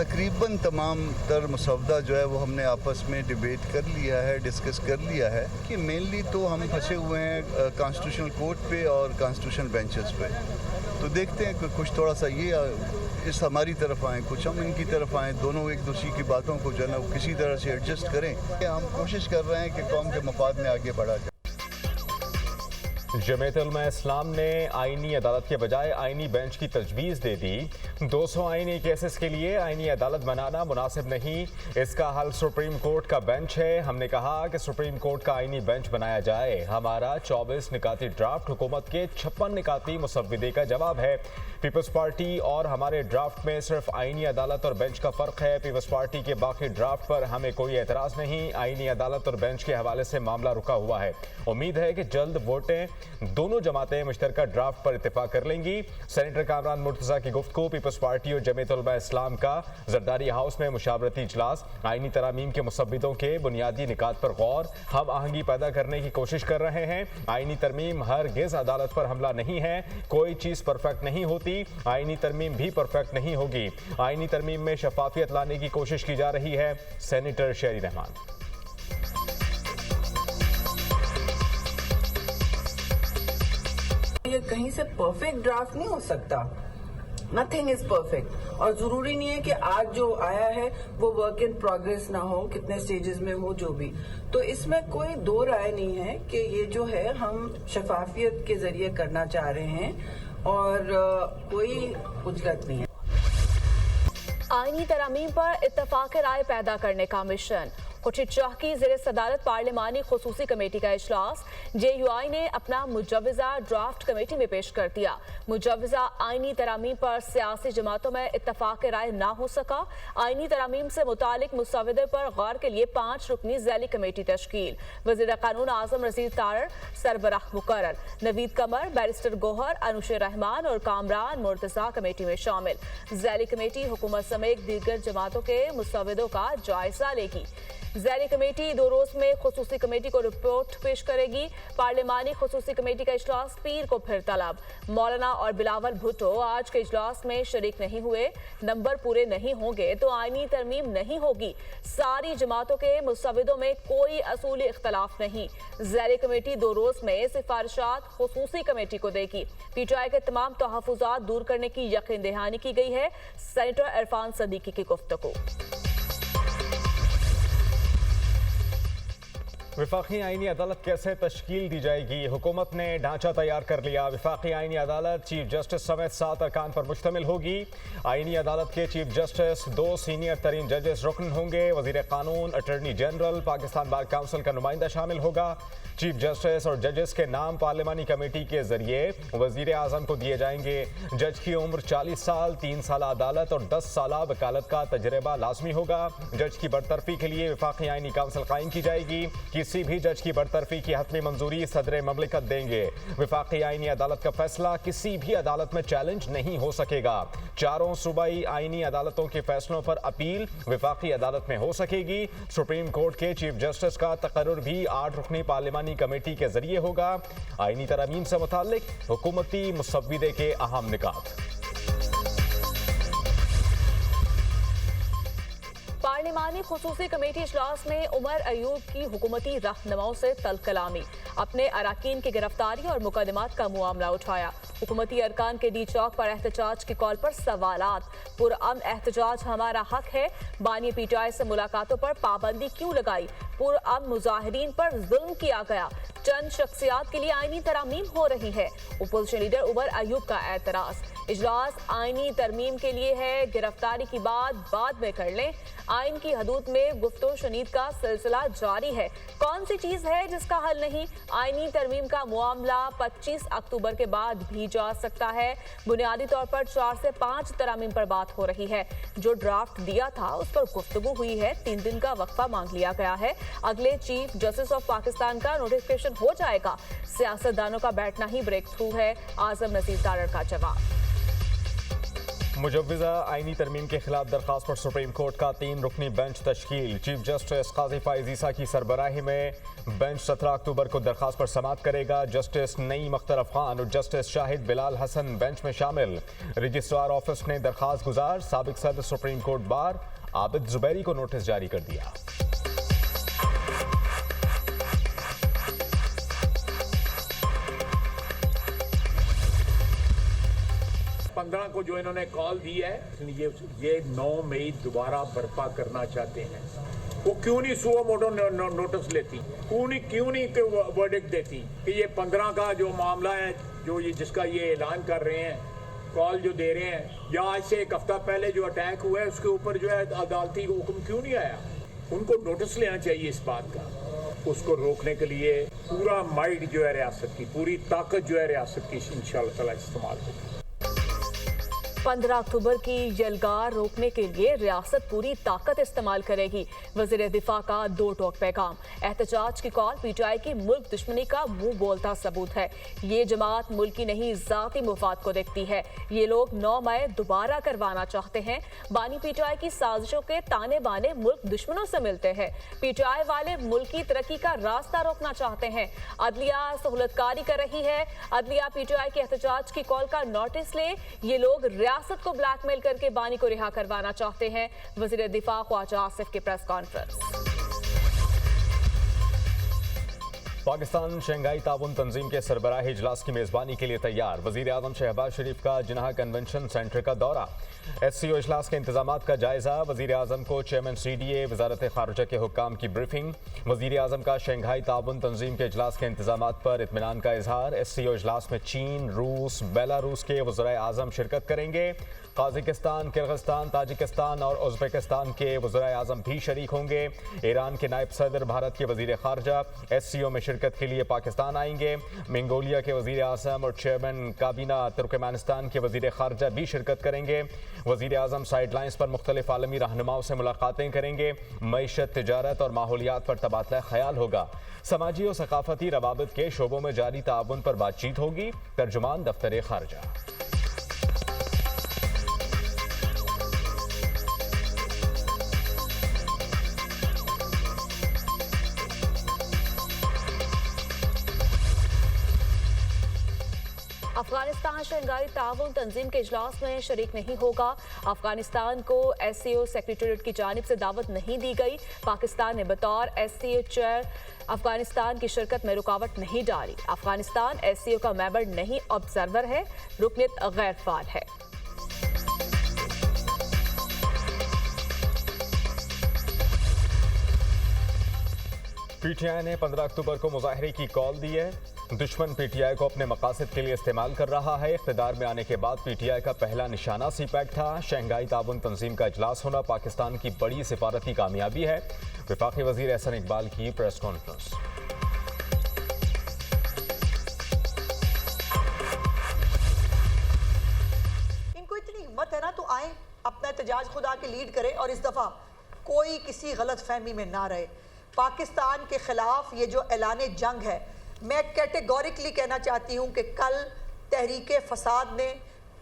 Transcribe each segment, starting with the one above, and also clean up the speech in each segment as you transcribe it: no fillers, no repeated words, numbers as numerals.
तकरीबन तमाम तर मसौदा जो है वो हमने आपस में डिबेट कर लिया है, डिस्कस कर लिया है कि मेनली तो हम फंसे हुए हैं कॉन्स्टिट्यूशनल कोर्ट पे और कॉन्स्टिट्यूशनल बेंचेस पे। तो देखते हैं कि कुछ थोड़ा सा ये इस हमारी तरफ आएँ, कुछ हम इनकी तरफ आएँ, दोनों एक दूसरे की बातों को जो है ना किसी तरह से एडजस्ट करें। हम कोशिश कर रहे हैं कि कौम के मफाद में आगे बढ़ा जाए। जमीयत उलमा इस्लाम ने आईनी अदालत के बजाय आईनी बेंच की तजवीज़ दे दी। 200 आईनी केसेस के लिए आईनी अदालत बनाना मुनासिब नहीं, इसका हल सुप्रीम कोर्ट का बेंच है। हमने कहा कि सुप्रीम कोर्ट का आईनी बेंच बनाया जाए। हमारा 24 निकाती ड्राफ्ट हुकूमत के 56 निकाती मुसव्विदे का जवाब है। पीपल्स पार्टी और हमारे ड्राफ्ट में सिर्फ आईनी अदालत और बेंच का फ़र्क है। पीपल्स पार्टी के बाकी ड्राफ्ट पर हमें कोई एतराज़ नहीं। आईनी अदालत और बेंच के हवाले से मामला रुका हुआ है। उम्मीद है कि जल्द वोटें दोनों जमातें मुश्तरका ड्राफ्ट पर इत्तेफाक कर लेंगी। सेनेटर कामरान मुर्तज़ा की गुफ्तगू। पीपल्स पार्टी और जमीयत उलमा इस्लाम का जरदारी हाउस में मुशावरती इजलास। आईनी तरामीम के मुसव्विदों के बुनियादी निकात पर गौर। हम आहंगी पैदा करने की कोशिश कर रहे हैं। आईनी तरमीम हरगिज़ अदालत पर हमला नहीं है। कोई चीज़ परफेक्ट नहीं होती, आईनी तरमीम भी परफेक्ट नहीं होगी। आईनी तरमीम में शफाफियत लाने की कोशिश की जा रही है। सेनेटर शेरी रहमान। ये कहीं से परफेक्ट ड्राफ्ट नहीं हो सकता। Nothing is perfect. और जरूरी नहीं है कि आज जो आया है वो वर्क इन प्रोग्रेस ना हो, कितने स्टेजेस में हो, जो भी। तो इसमें कोई दो राय नहीं है कि ये जो है हम शफाफियत के जरिए करना चाह रहे हैं और कोई उजगत नहीं है। आईनी तरामीम पर इत्तफाक राय पैदा करने का मिशन। खुर्शीद शाह की ज़ेरे सदारत पार्लिमानी खुसूसी कमेटी का इजलास। JUI ने अपना मुजव्वज़ा ड्राफ्ट कमेटी में पेश कर दिया। मुजव्वज़ा आईनी तरामीम पर सियासी जमातों में इत्तफाक राय ना हो सका। आईनी तरामीम से मुतालिक मुसव्वदे पर गौर के लिए 5 रुकनी ज़ैली कमेटी तश्कील। वज़ीर क़ानून आज़म रज़ीद तारड़ सरबराह मुकर्रर। नवीद कमर, बैरिस्टर गोहर, अनुशे रहमान और कामरान मुर्तज़ा कमेटी में शामिल। ज़ैली कमेटी हुकूमत समेत दीगर जमातों के मुसव्वदों का जायजा लेगी। ज़ैली कमेटी 2 रोज में खुसूसी कमेटी को रिपोर्ट पेश करेगी। पार्लिमानी खुसूसी कमेटी का इजलास पीर को फिर तलब। मौलाना और बिलावल भुट्टो आज के इजलास में शरीक नहीं हुए। नंबर पूरे नहीं होंगे तो आईनी तरमीम नहीं होगी। सारी जमातों के मुसव्विदों में कोई असूली इख्तलाफ नहीं। ज़ैली कमेटी 2 रोज में सिफारिशात खुसूसी कमेटी को देगी। PTI के तमाम तहफ़्फ़ुज़ात दूर करने की यकीन दहानी की गई है। सेनेटर इरफान सदीकी की गुफ्तगू। वफाकी आईनी अदालत कैसे तश्कील दी जाएगी? हुकूमत ने ढांचा तैयार कर लिया। वफाकी आईनी अदालत चीफ जस्टिस समेत 7 अरकान पर मुश्तमिल होगी। आईनी अदालत के चीफ जस्टिस 2 सीनियर तरीन जजेस रुकन होंगे। वज़ीर क़ानून, attorney general, Pakistan bar council का नुमाइंदा शामिल होगा। चीफ जस्टिस और जजेस के नाम पार्लिमानी कमेटी के जरिए वज़ीर आज़म को दिए जाएंगे। जज की उम्र 40 साल, 3 साल अदालत और 10 साल वकालत का तजर्बा लाजमी होगा। जज की बरतरफी के लिए वफाकी आईनी काउंसिल कायम की जाएगी। किसी भी जज की बरतरफी की हतमी मंजूरी सदर ममलिकत देंगे। वफाकी आईनी अदालत का फैसला किसी भी अदालत में चैलेंज नहीं हो सकेगा। 4 सूबाई आईनी अदालतों के फैसलों पर अपील वफाकी अदालत में हो सकेगी। सुप्रीम कोर्ट के चीफ जस्टिस का तकर्रुर भी 8 रुकनी पार्लिमानी कमेटी के जरिए होगा। आईनी तरमीम से मुताल्लिक हुकूमती मुसव्विदे के अहम निकात। पार्लिमानी खुसूसी कमेटी इजलास में उमर अयूब की हुकूमती रहनुमाओं से तलकलामी। अपने अराकीन की गिरफ्तारी और मुकदमात का मामला उठाया। हुकूमती अरकान के डी चौक पर एहतजाज की कॉल पर सवालात। पुरअमन एहतजाज हमारा हक है। बानी PTI से मुलाकातों पर पाबंदी क्यों लगाई? पुरअमन मुजाहिरीन पर जुल्म किया गया। चंद शख्सियात के लिए आईनी तरामीम हो रही है। अपोजिशन लीडर उमर अयूब का एतराज। इजलास आईनी तरमीम के लिए है, गिरफ्तारी की बात बाद में कर लें। आइन की हदूद में गुफ्तो शनीद का सिलसिला जारी है। कौन सी चीज है जिसका हल नहीं? आईनी तरमीम का मामला 25 अक्टूबर के बाद भी जा सकता है। बुनियादी तौर पर 4 से 5 तरामीम पर बात हो रही है। जो ड्राफ्ट दिया था उस पर गुफ्तगू हुई है। 3 दिन का वक्फा मांग लिया गया है। अगले चीफ जस्टिस ऑफ पाकिस्तान का नोटिफिकेशन हो जाएगा। सियासतदानों का बैठना ही ब्रेक थ्रू है। आजम रज़ीद तारड़ का जवाब। मुजव्विज़ा आईनी तरमीम के खिलाफ दरख्वास्त पर सुप्रीम कोर्ट का 3 रुकनी बेंच तश्कील। चीफ जस्टिस काजी फाइज ईसा की सरबराही में बेंच 17 अक्टूबर को दरख्वास्त पर समाअत करेगा। जस्टिस नईम अख्तर अफगान और जस्टिस शाहिद बिलाल हसन बेंच में शामिल। रजिस्ट्रार ऑफिस ने दरख्वास्त गुजार साबिक सदर supreme court bar Abid Zubairi को नोटिस जारी कर दिया। पंद्रह को जो इन्होंने कॉल दी है, ये 9 मई दोबारा बर्पा करना चाहते हैं। वो क्यों नहीं सुओ मोटो नोटिस लेती, क्यों नहीं वर्डिक्ट देती कि ये 15 का जो मामला है, जो ये जिसका ये ऐलान कर रहे हैं, कॉल जो दे रहे हैं, या आज से एक हफ्ता पहले जो अटैक हुआ है उसके ऊपर जो है अदालती हुक्म क्यों नहीं आया? उनको नोटिस लेना चाहिए इस बात का। उसको रोकने के लिए पूरा माइंड जो है रियासत की, पूरी ताकत जो है रियासत की इंशाअल्लाह ताला इस्तेमाल होगी। 15 अक्टूबर की यलगार रोकने के लिए रियासत पूरी ताकत इस्तेमाल करेगी। वज़ीर दिफा का 2 टोक पैगाम। एहतजाज की कॉल पीटीआई की मुल्क दुश्मनी का मुंह बोलता सबूत है। ये जमात मुल्क की नहीं ज़ाती मुफाद को देखती है। ये लोग 9 मई दोबारा करवाना चाहते हैं। बानी पीटीआई की साजिशों के ताने बाने मुल्क दुश्मनों से मिलते हैं। पीटीआई वाले मुल्क की तरक्की का रास्ता रोकना चाहते हैं। अदलिया सहूलतकारी कर रही है। अदलिया पीटीआई के एहतजाज की कॉल का नोटिस ले। ये लोग रियासत को ब्लैकमेल करके बानी को रिहा करवाना चाहते हैं। वज़ीर दिफा ख्वाजा आसिफ की प्रेस कॉन्फ्रेंस। पाकिस्तान शंघाई ताउन तंजीम के सरबराही इजलास की मेज़बानी के लिए तैयार। वज़ीर आज़म शहबाज शरीफ का जिन्ना कन्वेंशन सेंटर का दौरा। SCO इजलास के इंतजामात का जायजा। वज़ीर आज़म को चेयरमैन CDA वज़ारत ख़ारिजा के हुक्काम की ब्रीफिंग। वज़ीर आज़म का शंघाई ताउन तंजीम के इजलास के इंतजामात पर इत्मीनान का इजहार। SCO इजलास में चीन, रूस, बेलारूस के वज़राए आज़म शिरकत करेंगे। काज़ाकिस्तान, किर्गिस्तान, ताजिकिस्तान और उज़्बेकिस्तान के वज़राए आज़म भी शरीक होंगे। ईरान के नायब सदर भारत के वज़ीर ख़ारिजा SCO में शिरकत के लिए पाकिस्तान आएंगे। मंगोलिया के वज़ीर आज़म और चेयरमैन काबीना तुर्कमेनिस्तान के वज़ीर ख़ारिजा भी शिरकत करेंगे। वज़ीर आज़म साइड लाइन्स पर मुख्तलिफ आलमी रहनुमाओं से मुलाकातें करेंगे। मईशत, तिजारत और माहौलियात पर तबादला ख्याल होगा। समाजी और सकाफती रवाबित के शोबों में जारी ताउन पर बातचीत होगी। तर्जुमान दफ्तर ख़ारिजा। अफगानिस्तान शंघाई ताउन तंजीम के इजलास में शरीक नहीं होगा। अफगानिस्तान को SCO सेक्रेटेरिएट की जानिब से दावत नहीं दी गई। पाकिस्तान ने बतौर SCO चेयर अफगानिस्तान की शिरकत में रुकावट नहीं डाली। अफगानिस्तान SCO का मेंबर नहीं, ऑब्जर्वर है। रुकनीत गैर फाल है। PTI ने 15 अक्टूबर को मुजाहरे की कॉल दी है। दुश्मन PTI को अपने मकासद के लिए इस्तेमाल कर रहा है। इख्तिदार में आने के बाद PTI का पहला निशाना CPEC था। शंघाई ताउन तंजीम का इजलास होना पाकिस्तान की बड़ी सिफारती कामयाबी है। वफाकी वज़ीर एहसन इकबाल की प्रेस कॉन्फ्रेंस। इनको इतनी हिम्मत है ना, तो आए अपना एहतजाज खुदा के लीड करें और इस दफ़ा कोई किसी गलत फहमी में ना रहे। पाकिस्तान के खिलाफ ये जो ऐलान जंग है, मैं कैटेगोरिकली कहना चाहती हूँ कि कल तहरीक फसाद ने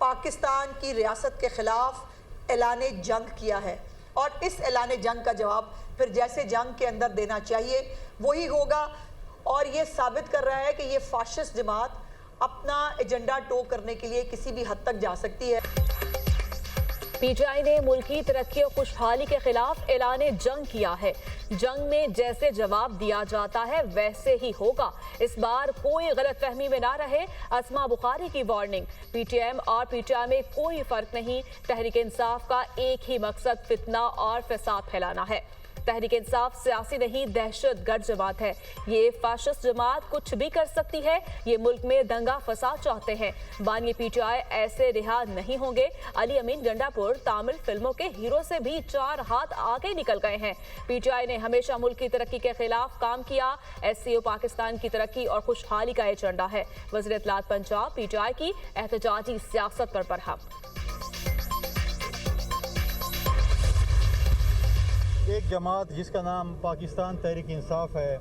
पाकिस्तान की रियासत के खिलाफ ऐलान जंग किया है और इस ऐलान जंग का जवाब फिर जैसे जंग के अंदर देना चाहिए वही होगा। और ये साबित कर रहा है कि ये फाशिस्ट जमात अपना एजेंडा टो करने के लिए किसी भी हद तक जा सकती है। PTI ने मुल्की तरक्की और खुशहाली के खिलाफ ऐलान जंग किया है। जंग में जैसे जवाब दिया जाता है वैसे ही होगा। इस बार कोई गलत फहमी में ना रहे। अस्मा बुखारी की वार्निंग। PTM और PTI में कोई फर्क नहीं। तहरीक इंसाफ का एक ही मकसद फितना और फसाद फैलाना है। तहरीक इंसाफ सियासी नहीं, दहशतगर्द जमात है। ये फाशिस्ट जमात कुछ भी कर सकती है। ये मुल्क में दंगा फसाद चाहते हैं। बानी PTI ऐसे रिहा नहीं होंगे। अली अमीन गंडापुर तामिल फिल्मों के हीरो से भी 4 हाथ आगे निकल गए हैं। PTI ने हमेशा मुल्क की तरक्की के खिलाफ काम किया। SCO पाकिस्तान की तरक्की और खुशहाली का एजेंडा है। वज़ीर इत्तलात पंजाब PTI की एहतजाजी सियासत पर बरहम। एक जमात जिसका नाम पाकिस्तान तहरीक इंसाफ है,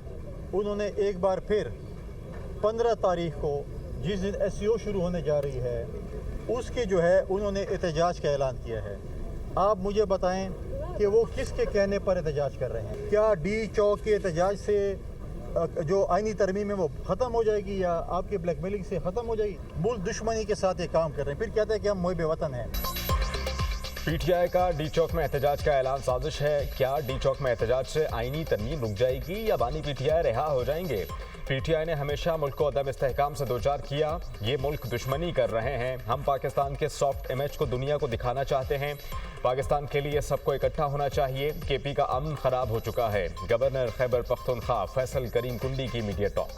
उन्होंने एक बार फिर 15 तारीख को जिस दिन SCO शुरू होने जा रही है उसके जो है उन्होंने एहतजाज का ऐलान किया है। आप मुझे बताएं कि वो किसके कहने पर एहतजाज कर रहे हैं? क्या डी चौक के एहतजाज से जो आईनी तरमीम है वो ख़त्म हो जाएगी या आपके ब्लैकमेलिंग से ख़त्म हो जाएगी? मुल्क दुश्मनी के साथ ये काम कर रहे हैं, फिर कहते हैं कि हम मुहिब वतन हैं। पीटीआई का डी चौक में एहतजाज का ऐलान साजिश है। क्या डी चौक में एहतजाज से आईनी तरमीम रुक जाएगी या बानी पीटीआई रिहा हो जाएंगे? पीटीआई ने हमेशा मुल्क को अदम इस्तेहकाम से दोचार किया। ये मुल्क दुश्मनी कर रहे हैं। हम पाकिस्तान के सॉफ्ट इमेज को दुनिया को दिखाना चाहते हैं। पाकिस्तान के लिए सबको इकट्ठा होना चाहिए। केपी का अमन खराब हो चुका है। गवर्नर खैबर पख्तूनख्वा फैसल करीम कुंडी की मीडिया टॉक।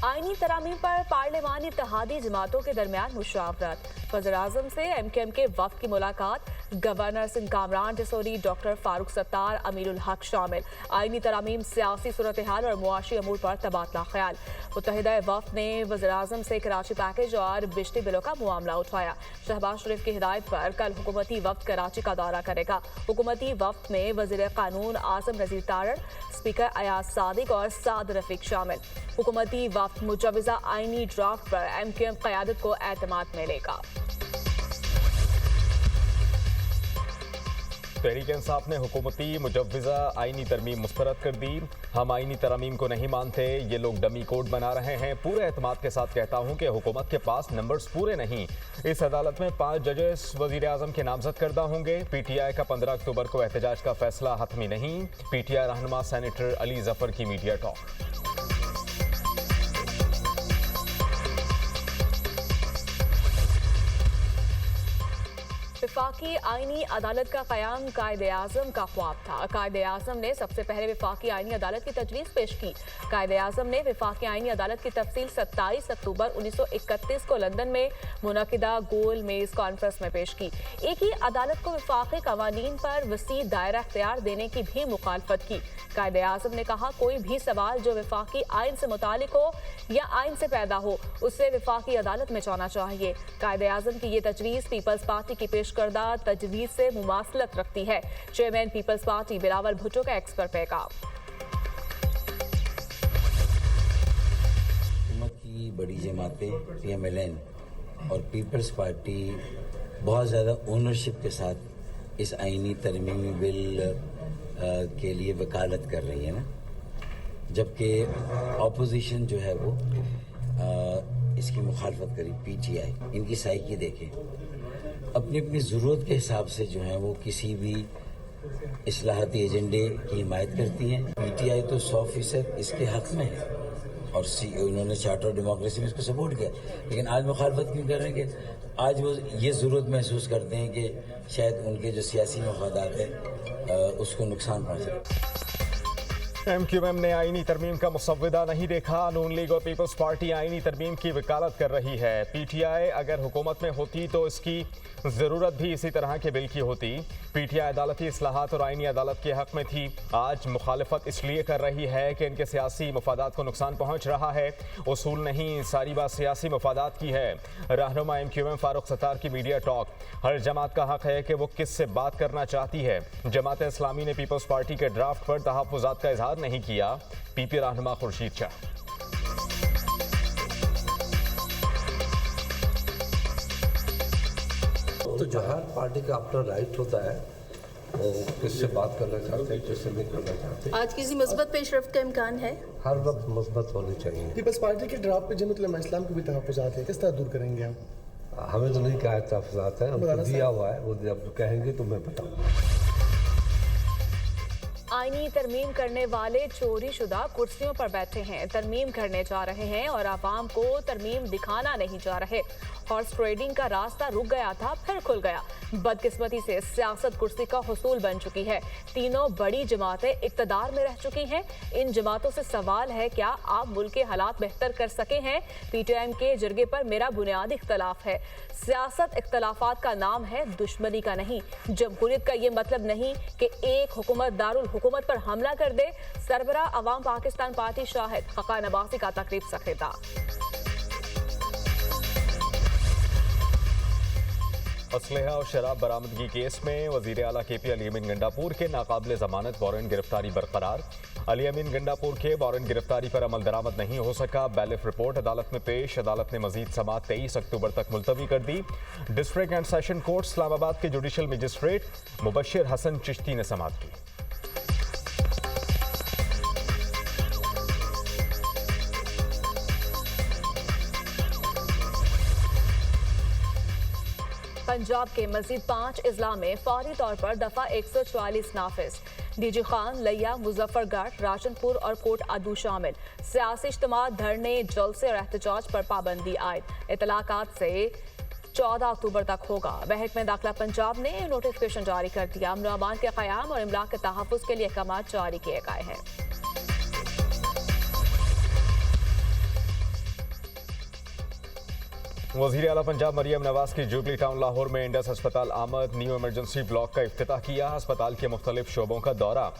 आईनी तरामीम पर पार्लिमानी इत्तेहादी जमातों के दरमियान मुशावरत। वज़ीर-ए-आज़म से MQM के वफ्द की मुलाकात। गवर्नर सिंध कामरान डिसोरी, डॉक्टर फारूक सत्तार, अमीरुल हक शामिल। आईनी तरामीम, सियासी सूरत हाल और मुआशी अमूर पर तबादला ख्याल। मुत्तहिदा वफ्द ने वज़ीर-ए-आज़म से कराची पैकेज और बिजली बिलों का मामला उठाया। शहबाज शरीफ की हिदायत पर कल हुकूमती वफ्द कराची का दौरा करेगा। हुकूमती वफ्द में वज़ीर कानून आज़म नज़ीर तारड़, स्पीकर अयाज सादिक और साद रफीक शामिल। हुकूमती वफ्द मुजवज़ा आईनी ड्राफ्ट पर MQM क़यादत को एतमाद मिलेगा। तहरीक इंसाफ ने हुकूमती मुजवज़ा आईनी तरमीम मुस्तरद कर दी। हम आईनी तरमीम को नहीं मानते, ये लोग डमी कोड बना रहे हैं। पूरे एतमाद के साथ कहता हूँ कि हुकूमत के पास नंबर्स पूरे नहीं। इस अदालत में 5 जजेस वज़ीर आज़म के नामजद करदा होंगे। पीटीआई का 15 अक्टूबर को एहतजाज का फैसला हतमी नहीं। पीटीआई रहनुमा सेनेटर अली जफर की मीडिया टॉक। विफाकी आईनी अदालत का क़याम कायदे-ए-आज़म का ख्वाब था। कायदे-ए-आज़म ने सबसे पहले विफाकी आईनी अदालत की तजवीज़ पेश की। कायदे-ए-आज़म ने विफाकी आईनी अदालत की तफसील 27 अक्टूबर 1931 को लंदन में मुनक़िदा गोल मेज़ कॉन्फ्रेंस में पेश की। एक ही अदालत को विफाकी कवानीन पर वसी दायरा इख्तियार देने की भी मुखालफत की। कायदे-ए-आज़म ने कहा, कोई भी सवाल जो विफाकी आइन से मुतालिक हो या आइन से पैदा हो, उसे विफाकी अदालत में जाना चाहिए। कायदे-ए-आज़म की ये तजवीज़ पीपल्स पार्टी की पेश करदा तजवीज़ से मुमासलत रखती है। चेयरमैन पीपल्स पार्टी बिलावल भुट्टो का एक्स पर पैगाम। हुकूमत की बड़ी जमातें PMLN और पीपल्स पार्टी बहुत ज़्यादा ओनरशिप के साथ इस आईनी तरमीमी बिल के लिए वकालत कर रही है ना, जबकि ऑपोजिशन जो है वो इसकी मुखालफत करी। PTI इनकी साइकी देखें, अपनी अपनी ज़रूरत के हिसाब से जो है वो किसी भी इस्लाहाती एजेंडे की हिमायत करती हैं। PTI तो 100% इसके हक़ में है और उन्होंने चार्टर डेमोक्रेसी में इसको सपोर्ट किया, लेकिन आज मुखालफत क्यों कर रहे हैं कि आज वो ये ज़रूरत महसूस करते हैं कि शायद उनके जो सियासी मफादात है उसको नुकसान पहुँचे। MQM ने आईनी तरमीम का मुसव्विदा नहीं देखा। नून लीग और पीपल्स पार्टी आईनी तरमीम की वकालत कर रही है। PTI अगर हुकूमत में होती तो इसकी ज़रूरत भी इसी तरह के बिल की होती। PTI अदालती इस्लाहात और आईनी अदालत के हक़ में थी। आज मुखालफत इसलिए कर रही है कि इनके सियासी मफादात को नुकसान पहुँच रहा है। उसूल नहीं, सारी बात सियासी मफादात की है। रहनुमा MQM फारूक सत्तार की मीडिया टॉक। हर जमात का हक़ है कि वो किससे बात करना चाहती है। जमात इस्लामी ने पीपल्स पार्टी के ड्राफ्ट पर तहफ़्फ़ुज़ात का इजहार नहीं किया। PP रहनुमा खुर्शीद शाह। तो जो हर पार्टी का अपना राइट होता है वो किससे बात करना चाहते हैं, किससे नहीं करना चाहते। आज किसी मुस्बत पेशरफ्त का इम्कान है? हर वक्त मुस्बत होनी चाहिए। पीपल्स पार्टी के ड्राफ्ट पे जमीयत उलमा इस्लाम के भी तहफ़्फ़ुज़ात है, किस तरह दूर करेंगे हम? हमें तो नहीं कहा तहफ़्फ़ुज़ात है, हमको दिया हुआ है, वो जब कहेंगे तो मैं बताऊँगा। आईनी तरमीम करने वाले चोरी शुदा कुर्सियों पर बैठे हैं, तरमीम करने जा रहे हैं और आवाम को तरमीम दिखाना नहीं जा रहे। हॉर्स ट्रेडिंग का रास्ता रुक गया था, फिर खुल गया। बदकिस्मती से सियासत कुर्सी का हुसूल बन चुकी है। तीनों बड़ी जमातें इक़्तिदार में रह चुकी हैं। इन जमातों से सवाल है, क्या आप मुल्क के हालात बेहतर कर सके हैं? PTM के जरगे पर मेरा बुनियादी इख्तलाफ है। सियासत इख्तलाफात का नाम है, दुश्मनी का नहीं। जमहूरियत का ये मतलब नहीं कि एक हुकूमत दारुल हुकूमत पर हमला कर दे। सरबरा अवाम पाकिस्तान पार्टी शाहिद हक़ान अब्बासी का तकरीब से खिताब। असलहा और शराब बरामदगी केस में वजीर आला KP अली अमीन गंडापुर के नाकाबिल जमानत वारंट गिरफ्तारी बरकरार। अली अमीन गंडापुर के वारंट गिरफ्तारी पर अमल दरामद नहीं हो सका। बैलिफ रिपोर्ट अदालत में पेश। अदालत ने मजीद समाअत 23 अक्टूबर तक मुलतवी कर दी। District and session court Islamabad के जुडिशल मजिस्ट्रेट मुबशिर हसन चिश्ती ने समाअत की। पंजाब के मजीद 5 अजला में फौरी तौर पर दफा 144 नाफिज। डीजी खान, लिया, मुजफ्फरगढ़, राजनपुर और कोट अदू शामिल। सियासी इज्तिमा, धरने, जलसे और एहतजाज पर पाबंदी आयद। इतलाकात से 14 अक्टूबर तक होगा। महकमे दाखिला पंजाब ने नोटिफिकेशन जारी कर दिया। अमन के क़याम और इमला के तहफ़्फ़ुज़ के लिए अहकाम जारी किए गए हैं। वज़ीर आला पंजाब मरियम नवाज की जुबली टाउन लाहौर में इंडस अस्पताल आमद। न्यू इमरजेंसी ब्लॉक का इफ्तिताह किया। अस्पताल के मुख्तलिफ शोबों का दौरा।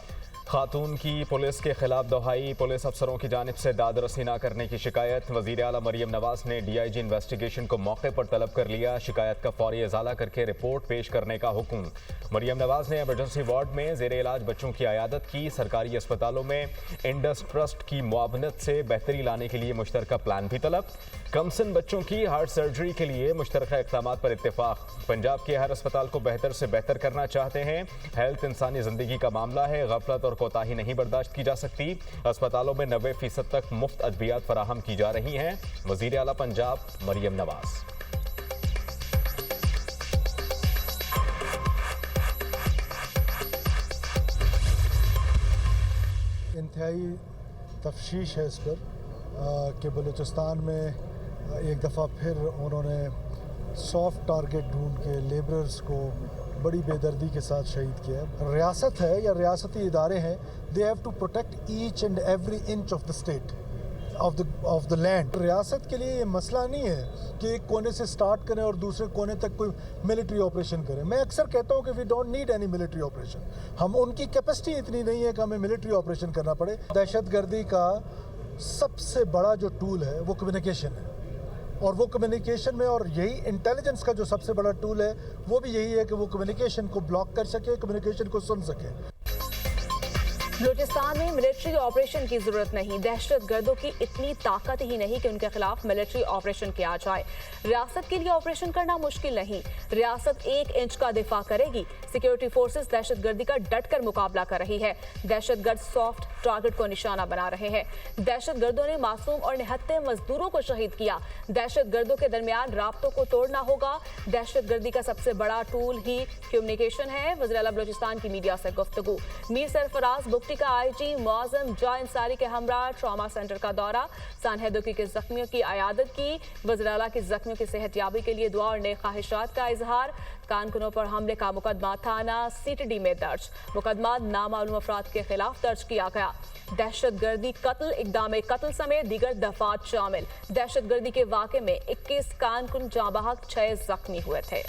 खातून की पुलिस के खिलाफ दोहाई। पुलिस अफसरों की जानिब से दादरसी न करने की शिकायत। वज़ीर आला मरियम नवाज ने DIG इन्वेस्टिगेशन को मौके पर तलब कर लिया। शिकायत का फौरी इजाला करके रिपोर्ट पेश करने का हुक्म। मरियम नवाज ने एमरजेंसी वार्ड में ज़ेर इलाज बच्चों की आयादत की। सरकारी अस्पतालों में इंडस ट्रस्ट की मुआवनत से बेहतरी लाने के लिए मुश्तरका प्लान भी तलब। कमसिन बच्चों की हार्ट सर्जरी के लिए मुश्तरका इक़दामात पर इत्तेफाक। पंजाब के हर अस्पताल को बेहतर से बेहतर करना चाहते हैं। हेल्थ इंसानी जिंदगी का मामला है। गफलत और कोताही नहीं बर्दाश्त की जा सकती। अस्पतालों में 90% तक मुफ्त अद्वियात फराहम की जा रही हैं। वज़ीर आला पंजाब मरियम नवाज। इंतहाई तफ्शीश है इस पर कि बलूचिस्तान में एक दफ़ा फिर उन्होंने सॉफ्ट टारगेट ढूंढ के लेबरर्स को बड़ी बेदर्दी के साथ शहीद किया है। रियासत है या रियासती इदारे हैं, they have to protect each and every inch of the state of the land. रियासत के लिए ये मसला नहीं है कि एक कोने से स्टार्ट करें और दूसरे कोने तक कोई मिलिट्री ऑपरेशन करें। मैं अक्सर कहता हूँ कि we don't need any military operation. हम उनकी कैपेसिटी इतनी नहीं है कि हमें मिलिट्री ऑपरेशन करना पड़े। दहशतगर्दी का सबसे बड़ा जो टूल है वो कम्युनिकेशन है, और वो कम्युनिकेशन में, और यही इंटेलिजेंस का जो सबसे बड़ा टूल है वो भी यही है कि वो कम्युनिकेशन को ब्लॉक कर सके, कम्युनिकेशन को सुन सके। बलूचिस्तान में मिलिट्री ऑपरेशन की जरूरत नहीं। दहशतगर्दों की इतनी ताकत ही नहीं कि उनके खिलाफ मिलिट्री ऑपरेशन किया जाए। रियासत के लिए ऑपरेशन करना मुश्किल नहीं। रियासत 1 इंच का दिफा करेगी। सिक्योरिटी फोर्सेस दहशतगर्दी का डटकर मुकाबला कर रही है। दहशतगर्द सॉफ्ट टारगेट को निशाना बना रहे हैं। दहशतगर्दों ने मासूम और निहत्ते मजदूरों को शहीद किया। दहशतगर्दों के दरमियान राब्तों को तोड़ना होगा। दहशतगर्दी का सबसे बड़ा टूल ही कम्युनिकेशन है। वज़ीर आला बलूचिस्तान की मीडिया से गुफ्तगू। मीर सरफराज बुगटी का IG मुआज़म जाय अंसारी के हमरा ट्रॉमा सेंटर का दौरा। सानहेदोकी के जख्मियों की आयादत की। वज़ीर आला की जख्मियों की सेहतयाबी के लिए दुआ और नेक ख्वाहिशात का इजहार। कारकुनों पर हमले का मुकदमा थाना CTD में दर्ज। मुकदमा नामालूम अफराद के खिलाफ दर्ज किया गया। दहशतगर्दी कत्ल, इक़दाम कत्ल समेत दीगर दफात शामिल। दहशतगर्दी के वाक़े में 21 कारकुन जाँ बहक, 6 जख्मी हुए थे।